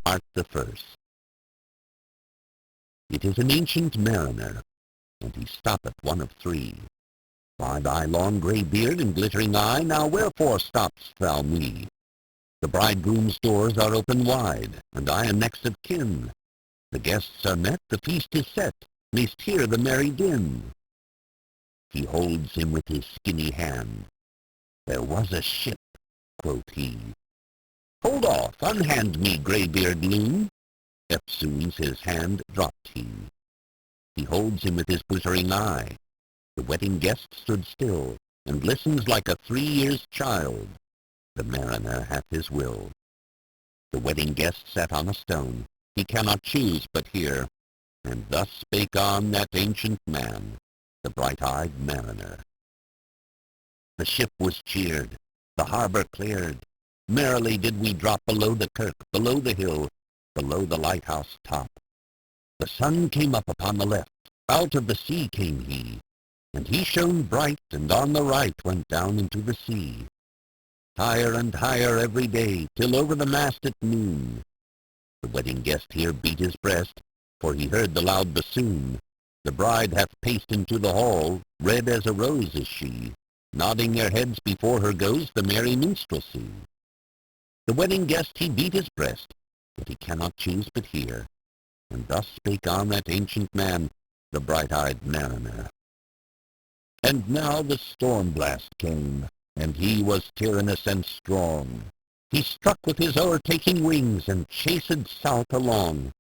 Part the First. It is an ancient mariner, and he stoppeth one of three. By thy long grey beard and glittering eye, now wherefore stopp'st thou me? The bridegroom's doors are open wide, and I am next of kin. The guests are met, the feast is set, mayst hear the merry din. He holds him with his skinny hand. There was a ship, quoth he. Hold off, unhand me, greybeard loon. Eftsoons his hand dropped he. He holds him with his glittering eye. The wedding guest stood still, and listens like a 3 years child. The mariner hath his will. The wedding guest sat on a stone. He cannot choose but hear. And thus spake on that ancient man, the bright-eyed mariner. The ship was cheered, the harbor cleared. Merrily did we drop below the kirk, below the hill, below the lighthouse top. The sun came up upon the left, out of the sea came he, and he shone bright, and on the right went down into the sea. Higher and higher every day, till over the mast at noon. The wedding guest here beat his breast, for he heard the loud bassoon. The bride hath paced into the hall, red as a rose is she. Nodding their heads before her goes the merry minstrelsy. The wedding guest he beat his breast, but he cannot choose but hear. And thus spake on that ancient man, the bright-eyed mariner. And now the storm blast came, and he was tyrannous and strong. He struck with his o'ertaking wings, and chased south along.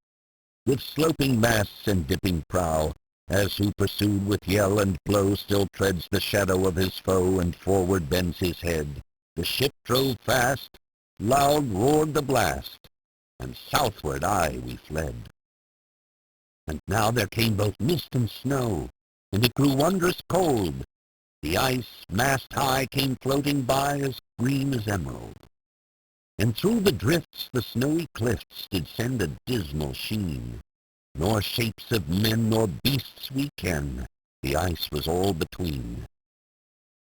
With sloping masts and dipping prow, as who pursued with yell and blow still treads the shadow of his foe, and forward bends his head. The ship drove fast, loud roared the blast, and southward aye we fled. And now there came both mist and snow, and it grew wondrous cold. The ice, mast high, came floating by as green as emerald. And through the drifts the snowy cliffs did send a dismal sheen. Nor shapes of men nor beasts we ken, the ice was all between.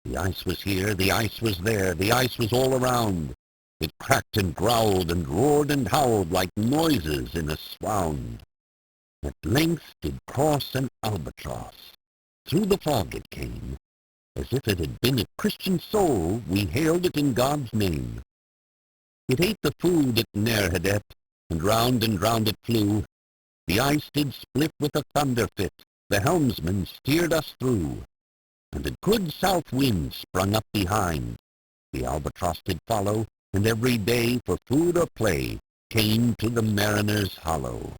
The ice was here, the ice was there, the ice was all around. It cracked and growled and roared and howled like noises in a swound. At length did cross an albatross. Through the fog it came. As if it had been a Christian soul, we hailed it in God's name. It ate the food it ne'er had et, and round it flew. The ice did split with a thunder fit, the helmsman steered us through. And a good south wind sprung up behind. The albatross did follow, and every day for food or play came to the mariner's hollow.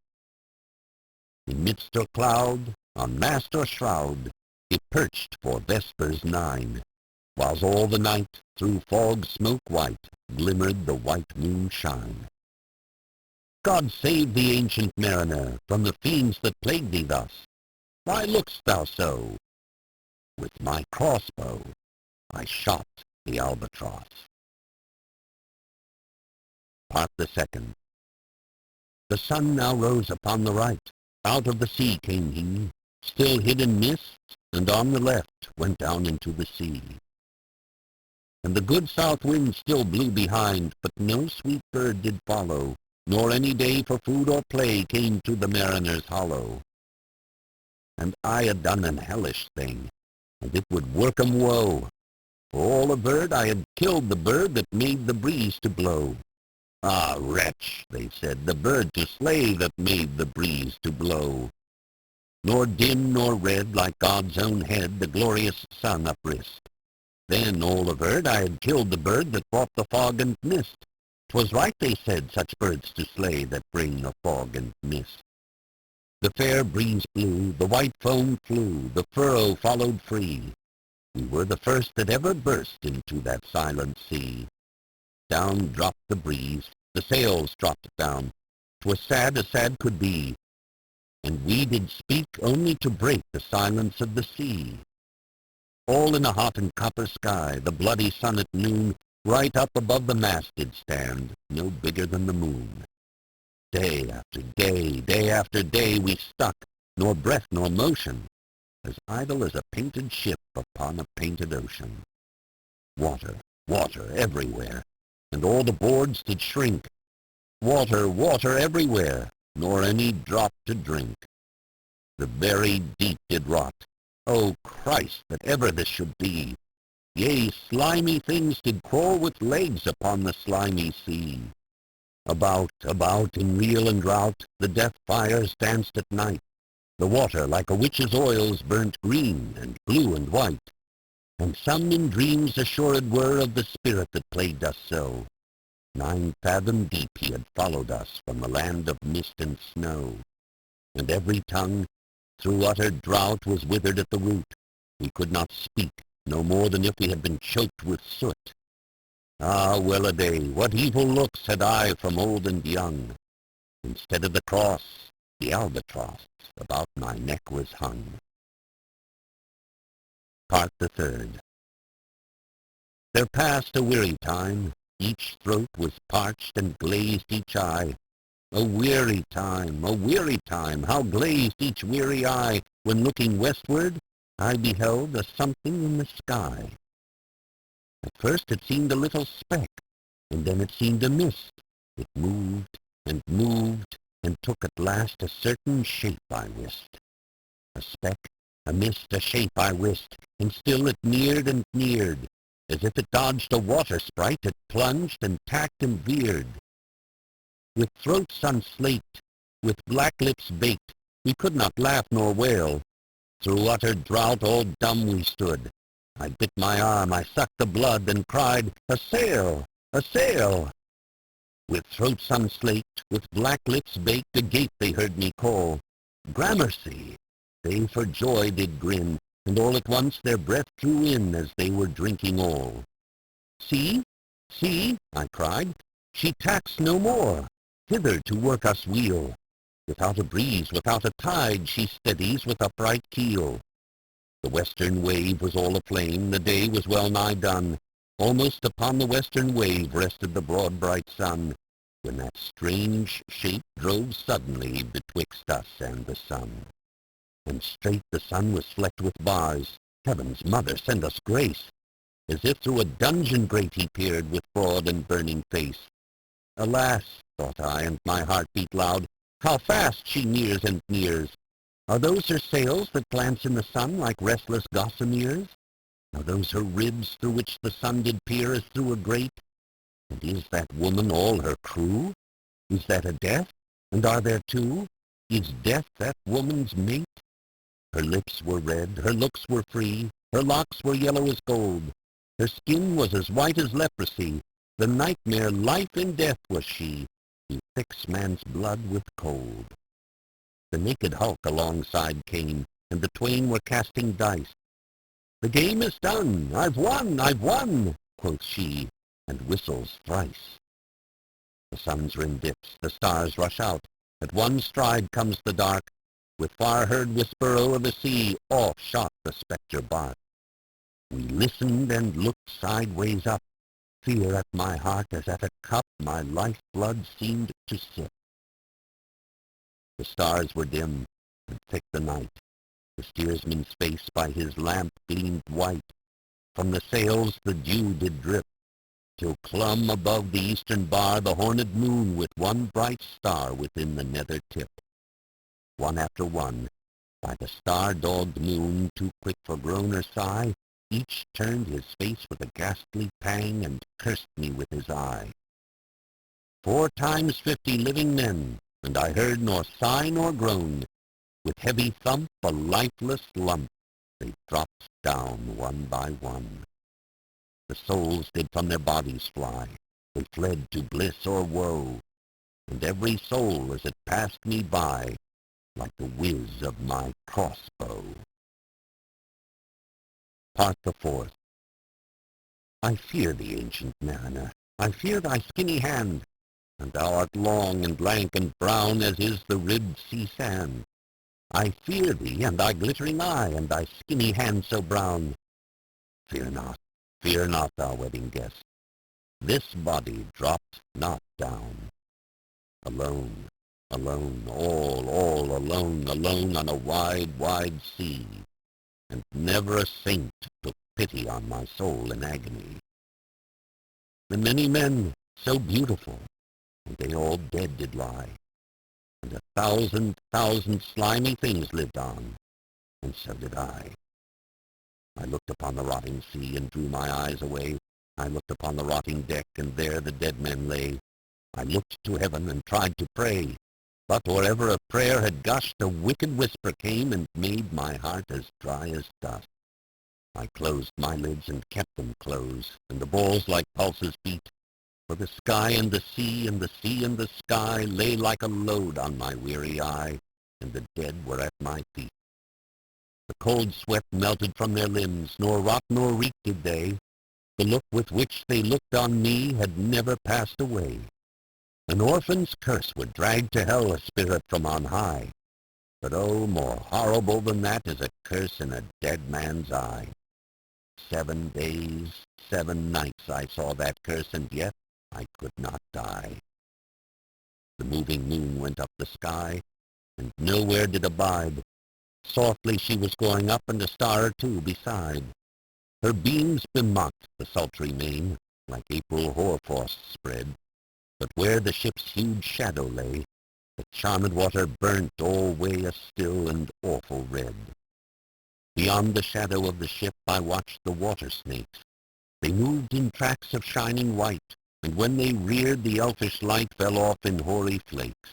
In midst or cloud, on mast or shroud, it perched for vespers 9, whiles all the night through fog smoke white glimmered the white moon shine. God save the ancient mariner from the fiends that plague thee thus. Why look'st thou so? With my crossbow I shot the albatross. Part the Second. The sun now rose upon the right. Out of the sea came he, still hid in mists, and on the left went down into the sea. And the good south wind still blew behind, but no sweet bird did follow, nor any day for food or play came to the mariner's hollow. And I had done an hellish thing, and it would work 'em woe. For all averred I had killed the bird that made the breeze to blow. Ah, wretch, they said, the bird to slay that made the breeze to blow. Nor dim nor red, like God's own head, the glorious sun uprist. Then all averred I had killed the bird that brought the fog and mist. 'Twas right, they said, such birds to slay that bring a fog and mist. The fair breeze blew, the white foam flew, the furrow followed free. We were the first that ever burst into that silent sea. Down dropped the breeze, the sails dropped down. 'Twas sad as sad could be, and we did speak only to break the silence of the sea. All in a hot and copper sky, the bloody sun at noon, right up above the mast did stand, no bigger than the moon. Day after day, day after day we stuck, nor breath nor motion, as idle as a painted ship upon a painted ocean. Water, water everywhere, and all the boards did shrink. Water, water everywhere, nor any drop to drink. The very deep did rot. O Christ, that ever this should be! Yea, slimy things did crawl with legs upon the slimy sea. About, about, in reel and drought, the death fires danced at night. The water, like a witch's oils, burnt green and blue and white. And some in dreams assured were of the spirit that plagued us so. 9 fathom deep he had followed us from the land of mist and snow. And every tongue, through utter drought, was withered at the root. We could not speak, no more than if we had been choked with soot. Ah, well-a-day, what evil looks had I from old and young! Instead of the cross, the albatross about my neck was hung. Part the third. There passed a weary time. Each throat was parched and glazed each eye. A weary time, how glazed each weary eye, when looking westward, I beheld a something in the sky. At first it seemed a little speck, and then it seemed a mist. It moved, and moved, and took at last a certain shape I wist. A speck, a mist, a shape I wist, and still it neared and neared. As if it dodged a water sprite, it plunged and tacked and veered. With throats unslaked, with black lips baked, we could not laugh nor wail. Through utter drought all dumb we stood. I bit my arm, I sucked the blood, and cried, "A sail! A sail!" With throats unslaked, with black lips baked, agape they heard me call. Gramercy! They for joy did grin, and all at once their breath drew in as they were drinking all. "See, see," I cried, "she tacks no more, hither to work us weal. Without a breeze, without a tide, she steadies with upright keel." The western wave was all aflame, the day was well nigh done. Almost upon the western wave rested the broad bright sun, when that strange shape drove suddenly betwixt us and the sun. And straight the sun was flecked with bars. Heaven's mother, send us grace! As if through a dungeon grate he peered with broad and burning face. Alas, thought I, and my heart beat loud, how fast she nears and nears! Are those her sails that glance in the sun like restless gossameres? Are those her ribs through which the sun did peer as through a grate? And is that woman all her crew? Is that a death? And are there two? Is death that woman's mate? Her lips were red, her looks were free, her locks were yellow as gold. Her skin was as white as leprosy, the nightmare life in death was she, who fix man's blood with cold. The naked hulk alongside came, and the twain were casting dice. "The game is done, I've won, quoth she, and whistles thrice. The sun's rim dips, the stars rush out, at one stride comes the dark, with far-heard whisper o'er the sea, off shot the spectre bark. We listened and looked sideways up, fear at my heart as at a cup my life-blood seemed to sip. The stars were dim, and thick the night. The steersman's face by his lamp gleamed white. From the sails the dew did drip, till clomb above the eastern bar the horned moon with one bright star within the nether tip. One after one, by the star-dogged moon, too quick for groan or sigh, each turned his face with a ghastly pang and cursed me with his eye. 4 times 50 living men, and I heard nor sigh nor groan. With heavy thump, a lifeless lump, they dropped down one by one. The souls did from their bodies fly, they fled to bliss or woe, and every soul as it passed me by, like the whiz of my crossbow. Part the fourth. I fear thee, ancient mariner, I fear thy skinny hand, and thou art long and lank and brown as is the ribbed sea sand. I fear thee, and thy glittering eye, and thy skinny hand so brown. Fear not, thou wedding guest, this body dropped not down. Alone, alone, all alone, alone on a wide, wide sea, and never a saint took pity on my soul in agony. The many men, so beautiful, and they all dead did lie, and 1,000,000 slimy things lived on, and so did I. I looked upon the rotting sea and drew my eyes away. I looked upon the rotting deck, and there the dead men lay. I looked to heaven and tried to pray, but wherever a prayer had gushed, a wicked whisper came and made my heart as dry as dust. I closed my lids and kept them closed, and the balls like pulses beat, for the sky and the sea and the sea and the sky lay like a load on my weary eye, and the dead were at my feet. The cold sweat melted from their limbs, nor rot nor reek did they. The look with which they looked on me had never passed away. An orphan's curse would drag to hell a spirit from on high, but oh, more horrible than that is a curse in a dead man's eye. 7 days, 7 nights I saw that curse, and yet I could not die. The moving moon went up the sky, and nowhere did abide. Softly she was going up, and a star or two beside. Her beams bemocked the sultry main, like April hoarfrost spread. But where the ship's huge shadow lay, the charmed water burnt alway a still and awful red. Beyond the shadow of the ship I watched the water snakes. They moved in tracks of shining white, and when they reared the elfish light fell off in hoary flakes.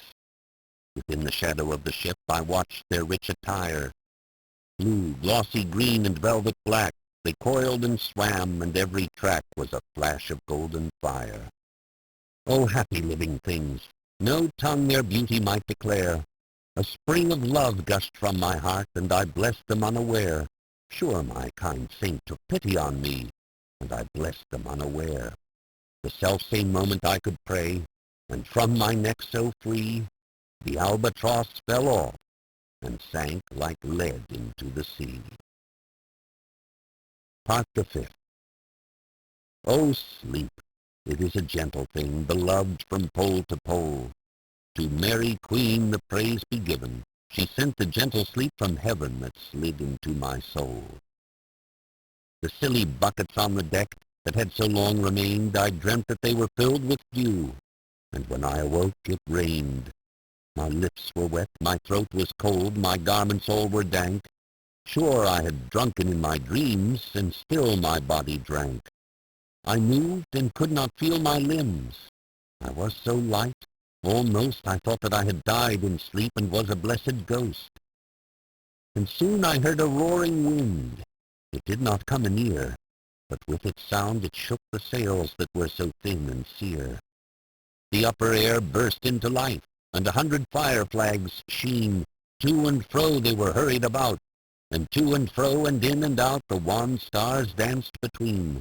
Within the shadow of the ship I watched their rich attire. Blue, glossy green, and velvet black, they coiled and swam, and every track was a flash of golden fire. Oh, happy living things! No tongue their beauty might declare. A spring of love gushed from my heart, and I blessed them unaware. Sure my kind saint took pity on me, and I blessed them unaware. The selfsame moment I could pray, and from my neck so free, the albatross fell off, and sank like lead into the sea. Part the 5th. Oh, sleep! It is a gentle thing, beloved from pole to pole. To Mary Queen the praise be given. She sent the gentle sleep from heaven that slid into my soul. The silly buckets on the deck that had so long remained, I dreamt that they were filled with dew, and when I awoke it rained. My lips were wet, my throat was cold, my garments all were dank. Sure I had drunken in my dreams, and still my body drank. I moved and could not feel my limbs. I was so light, almost I thought that I had died in sleep and was a blessed ghost. And soon I heard a roaring wind. It did not come anear, but with its sound it shook the sails that were so thin and sere. The upper air burst into life, and 100 fire flags sheen. To and fro they were hurried about, and to and fro and in and out the wan stars danced between.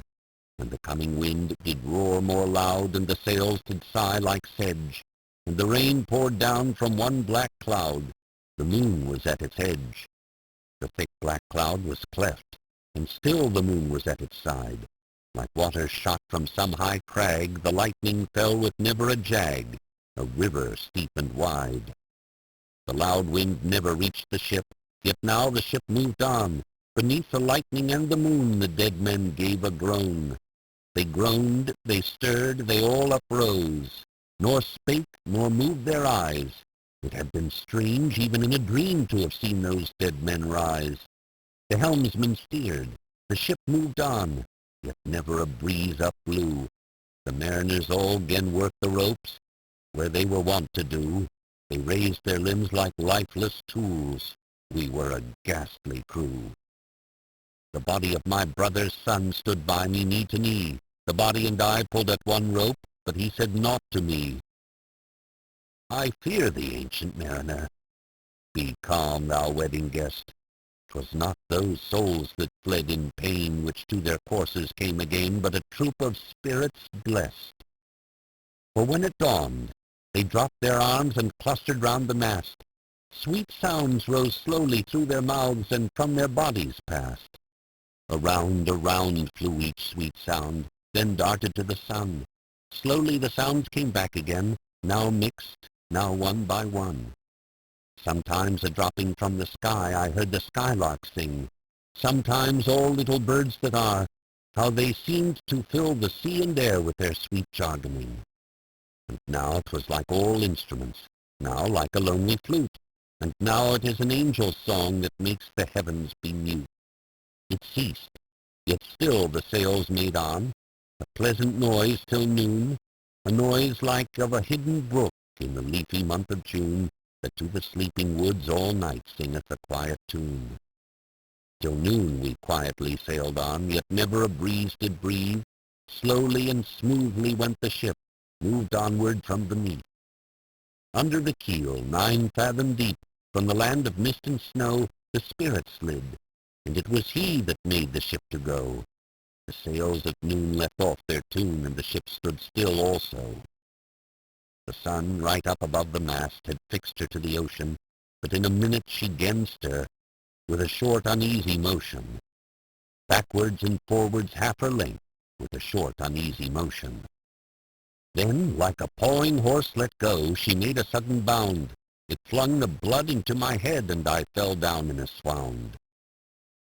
And the coming wind did roar more loud, and the sails did sigh like sedge, and the rain poured down from one black cloud. The moon was at its edge. The thick black cloud was cleft, and still the moon was at its side. Like water shot from some high crag, the lightning fell with never a jag, a river steep and wide. The loud wind never reached the ship, yet now the ship moved on. Beneath the lightning and the moon the dead men gave a groan. They groaned, they stirred, they all uprose, nor spake, nor moved their eyes. It had been strange even in a dream to have seen those dead men rise. The helmsman steered, the ship moved on, yet never a breeze up blew. The mariners all 'gan worked the ropes, where they were wont to do. They raised their limbs like lifeless tools. We were a ghastly crew. The body of my brother's son stood by me knee to knee. The body and I pulled at one rope, but he said naught to me. I fear thee, ancient mariner. Be calm, thou wedding guest. 'Twas not those souls that fled in pain which to their courses came again, but a troop of spirits blessed. For when it dawned, they dropped their arms and clustered round the mast. Sweet sounds rose slowly through their mouths and from their bodies passed. Around flew each sweet sound, then darted to the sun. Slowly the sounds came back again, now mixed, now one by one. Sometimes a dropping from the sky I heard the skylark sing. Sometimes all little birds that are, how they seemed to fill the sea and air with their sweet jargoning. And now it was like all instruments, now like a lonely flute, and now it is an angel's song that makes the heavens be mute. It ceased, yet still the sails made on, a pleasant noise till noon, a noise like of a hidden brook in the leafy month of June, that to the sleeping woods all night singeth a quiet tune. Till noon we quietly sailed on, yet never a breeze did breathe. Slowly and smoothly went the ship, moved onward from beneath. Under the keel, 9 fathom deep, from the land of mist and snow, the Spirit slid, and it was he that made the ship to go. The sails at noon left off their tune, and the ship stood still also. The sun, right up above the mast, had fixed her to the ocean, but in a minute she 'gan stir, with a short uneasy motion. Backwards and forwards half her length, with a short uneasy motion. Then, like a pawing horse let go, she made a sudden bound. It flung the blood into my head, and I fell down in a swound.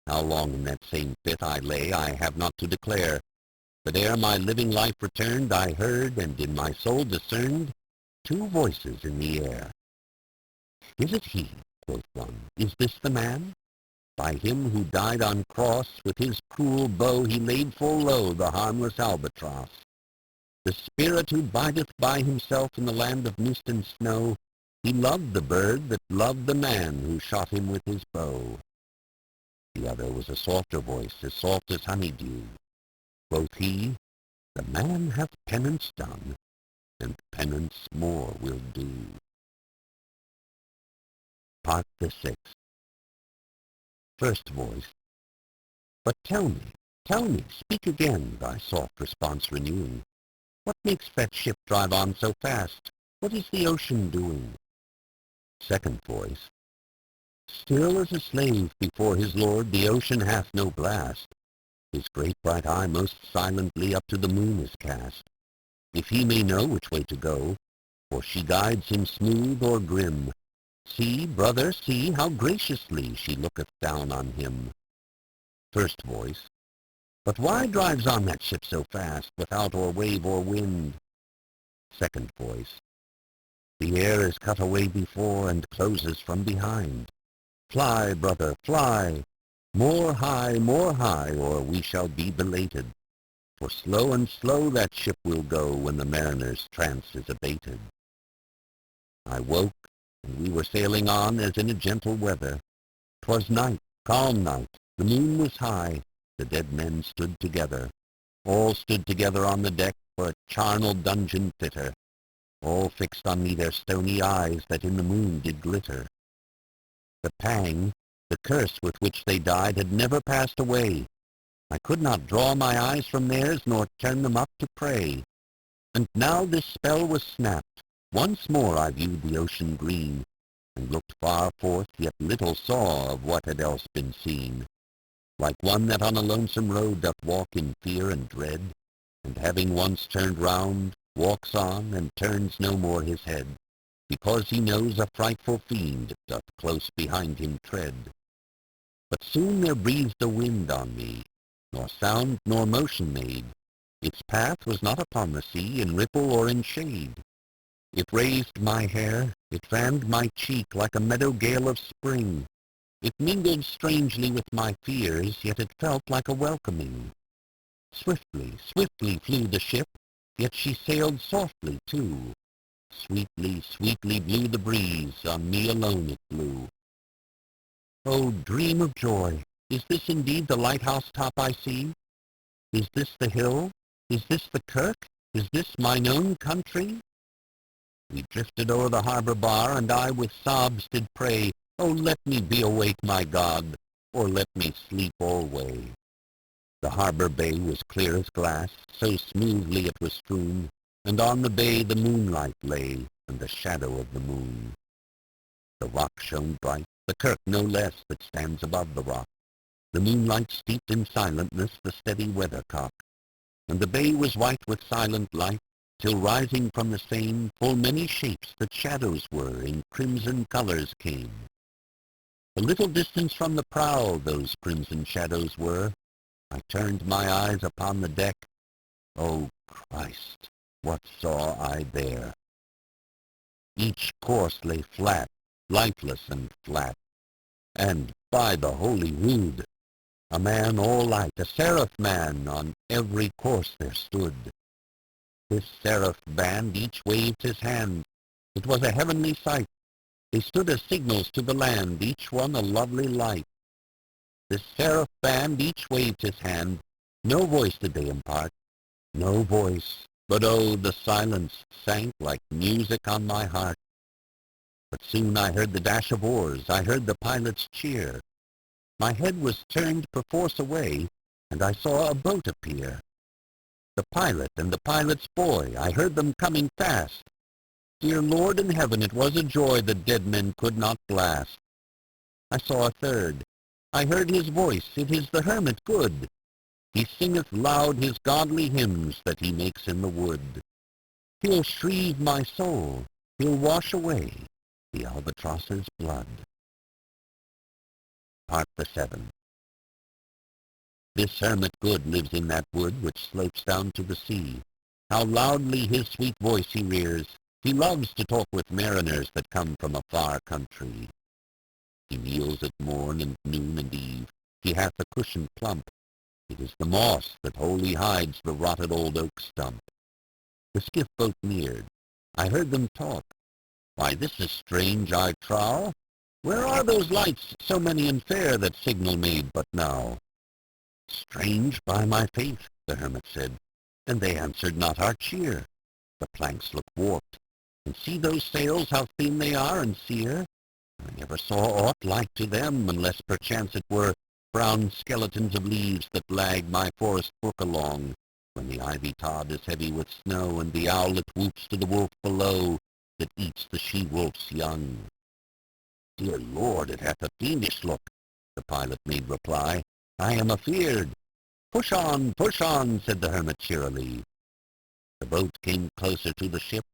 How long in that same fit I lay, I have not to declare. But ere my living life returned, I heard, and in my soul discerned, 2 voices in the air. Is it he, quoth one, is this the man? By him who died on cross, with his cruel bow he laid full low the harmless albatross. The spirit who bideth by himself in the land of mist and snow, he loved the bird that loved the man who shot him with his bow. The other was a softer voice, as soft as honeydew. Quoth he, the man hath penance done, and penance more will do. Part the 6th. First voice. But tell me, speak again, thy soft response renewing. What makes that ship drive on so fast? What is the ocean doing? Second voice. Still as a slave before his lord, the ocean hath no blast. His great bright eye most silently up to the moon is cast, if he may know which way to go, for she guides him smooth or grim. See, brother, see, how graciously she looketh down on him. First voice. But why drives on that ship so fast, without or wave or wind? Second voice. The air is cut away before, and closes from behind. Fly, brother, fly, more high, or we shall be belated. For slow and slow that ship will go, when the mariner's trance is abated. I woke, and we were sailing on as in a gentle weather. 'Twas night, calm night, the moon was high, the dead men stood together. All stood together on the deck, for a charnel dungeon fitter. All fixed on me their stony eyes, that in the moon did glitter. The pang, the curse with which they died, had never passed away. I could not draw my eyes from theirs, nor turn them up to pray. And now this spell was snapped. Once more I viewed the ocean green, and looked far forth, yet little saw of what had else been seen. Like one that on a lonesome road doth walk in fear and dread, and having once turned round, walks on, and turns no more his head, because he knows a frightful fiend doth close behind him tread. But soon there breathed a wind on me, nor sound nor motion made. Its path was not upon the sea, in ripple or in shade. It raised my hair, it fanned my cheek like a meadow gale of spring. It mingled strangely with my fears, yet it felt like a welcoming. Swiftly, swiftly flew the ship, yet she sailed softly too. Sweetly, sweetly blew the breeze, on me alone it blew. Oh, dream of joy! Is this indeed the lighthouse top I see? Is this the hill? Is this the kirk? Is this mine own country? We drifted o'er the harbor bar, and I with sobs did pray, oh, let me be awake, my God, or let me sleep alway. The harbor bay was clear as glass, so smoothly it was strewn, and on the bay the moonlight lay, and the shadow of the moon. The rock shone bright, the kirk no less, that stands above the rock. The moonlight steeped in silentness the steady weathercock, and the bay was white with silent light, till rising from the same, full many shapes that shadows were, in crimson colors came. A little distance from the prow those crimson shadows were. I turned my eyes upon the deck. Oh, Christ! What saw I there? Each course lay flat, lifeless and flat, and, by the holy rood, a man all light, a seraph man, on every course there stood. This seraph band each waved his hand. It was a heavenly sight. They stood as signals to the land, each one a lovely light. This seraph band each waved his hand. No voice did they impart, no voice, but oh, the silence sank like music on my heart. But soon I heard the dash of oars, I heard the pilot's cheer. My head was turned perforce away, and I saw a boat appear. The pilot and the pilot's boy, I heard them coming fast. Dear Lord in heaven, it was a joy that dead men could not blast. I saw a third. I heard his voice, it is the hermit good. He singeth loud his godly hymns that he makes in the wood. He'll shrieve my soul, he'll wash away the albatross's blood. Part the 7. This hermit good lives in that wood which slopes down to the sea. How loudly his sweet voice he rears. He loves to talk with mariners that come from a far country. He kneels at morn and noon and eve. He hath a cushion plump. It is the moss that wholly hides the rotted old oak stump. The skiff boat neared. I heard them talk. Why, this is strange, I trow. Where are those lights, so many and fair, that signal made but now? Strange, by my faith, the hermit said, and they answered not our cheer. The planks look warped, and see those sails, how thin they are and sere. I never saw aught like to them, unless perchance it were brown skeletons of leaves that lag my forest brook along, when the ivy tod is heavy with snow, and the owlet whoops to the wolf below, that eats the she-wolf's young. Dear Lord, it hath a fiendish look, the pilot made reply. I am afeard. Push on, said the hermit cheerily. The boat came closer to the ship,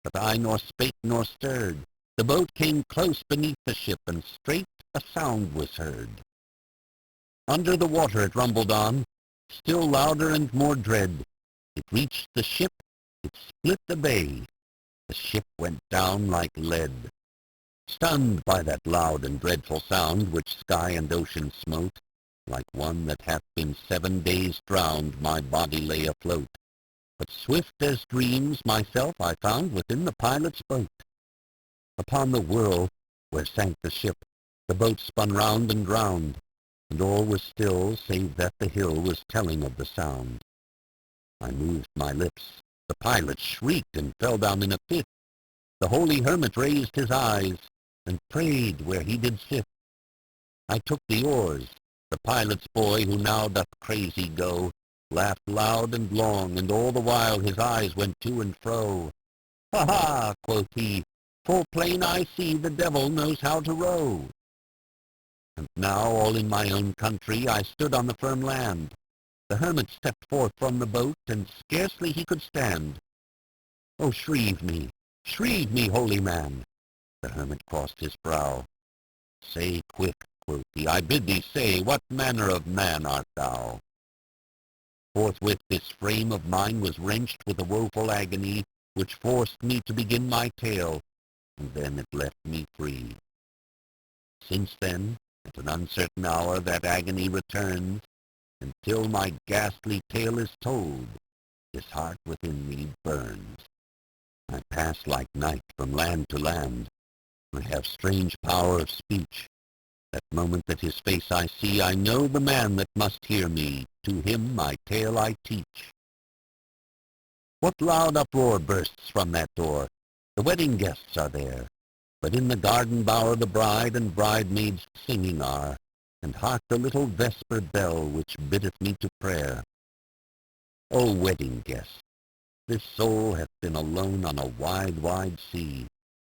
but I nor spake nor stirred. The boat came close beneath the ship, and straight a sound was heard. Under the water it rumbled on, still louder and more dread. It reached the ship, it split the bay. The ship went down like lead. Stunned by that loud and dreadful sound, which sky and ocean smote, like one that hath been 7 days drowned, my body lay afloat. But swift as dreams myself I found within the pilot's boat. Upon the whirl where sank the ship, the boat spun round and round, and all was still, save that the hill was telling of the sound. I moved my lips. The pilot shrieked and fell down in a fit. The holy hermit raised his eyes, and prayed where he did sit. I took the oars. The pilot's boy, who now doth crazy go, laughed loud and long, and all the while his eyes went to and fro. Ha ha, quoth he, full plain I see the devil knows how to row. And now, all in my own country, I stood on the firm land. The hermit stepped forth from the boat, and scarcely he could stand. Oh, shrieve me, holy man! The hermit crossed his brow. Say quick, quoth he, I bid thee say, what manner of man art thou? Forthwith this frame of mine was wrenched with a woeful agony, which forced me to begin my tale, and then it left me free. Since then, at an uncertain hour, that agony returns, until my ghastly tale is told, this heart within me burns. I pass like night from land to land. I have strange power of speech. That moment that his face I see, I know the man that must hear me. To him my tale I teach. What loud uproar bursts from that door? The wedding guests are there. But in the garden bower the bride and bridemaids singing are, and hark the little vesper bell which biddeth me to prayer. O wedding guest, this soul hath been alone on a wide, wide sea.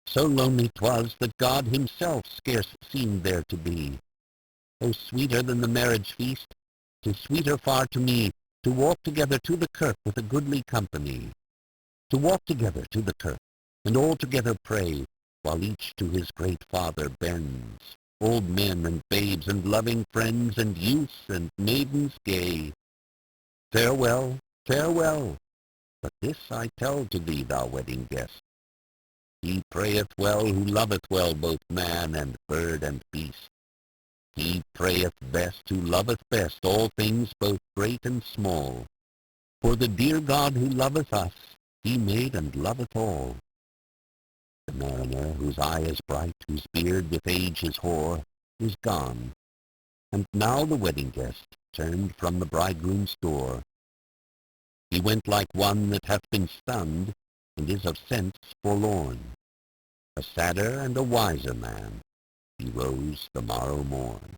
So lonely 'twas that God himself scarce seemed there to be. O sweeter than the marriage feast, 'tis sweeter far to me to walk together to the kirk with a goodly company. To walk together to the kirk, and all together pray, while each to his great Father bends, old men and babes and loving friends and youths and maidens gay. Farewell, farewell! But this I tell to thee, thou wedding guest, he prayeth well who loveth well both man and bird and beast. He prayeth best who loveth best all things both great and small. For the dear God who loveth us, he made and loveth all. The mariner, whose eye is bright, whose beard with age is hoar, is gone. And now the wedding guest, turned from the bridegroom's door. He went like one that hath been stunned, and is of sense forlorn. A sadder and a wiser man, he rose the morrow morn.